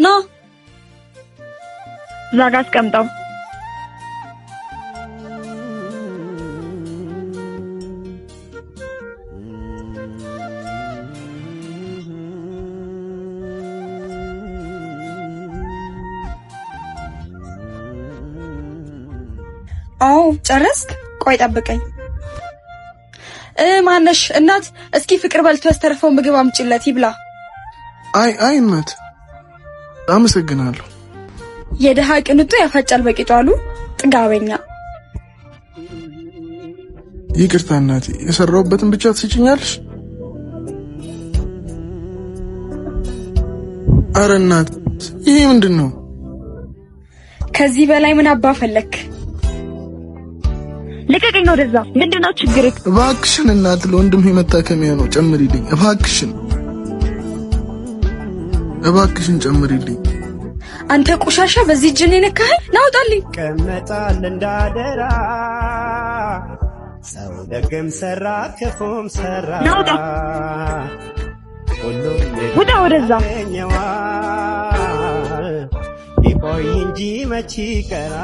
ና ዛጋ አስቀምጠው። አው ጨረስክ? ቆይ ጠብቀኝ። ማነሽ እናት፣ እስኪ ፍቅር በልቶ ያስተርፈው ምግብ አምጪለት ይብላ። አይ እናት አመሰግናለሁ። የደሃ ቅንጡ ያፋጫል በቂጡ አሉ ጥጋበኛ። ይቅርታ እናቴ፣ የሰራሁበትን ብቻ ትስጭኛለሽ? አረ እናት ይሄ ምንድነው? ከዚህ በላይ ምን አባ ፈለክ? ልቀቀኝ ወደዛ። ምንድነው ችግርክ? እባክሽን እናት፣ ለወንድሜ መታከሚያ ነው፣ ጨምሪልኝ እባክሽን ጨምሪልኝ። አንተ ቆሻሻ፣ በዚህ ጅን ነካህ? ናውጣልኝ። ቀመጣል እንዳደራ ሰው ደግም ሰራ ክፉም ሰራ። ናውጣ ውጣ ወደዛ። ይቆይ እንጂ መች ቀራ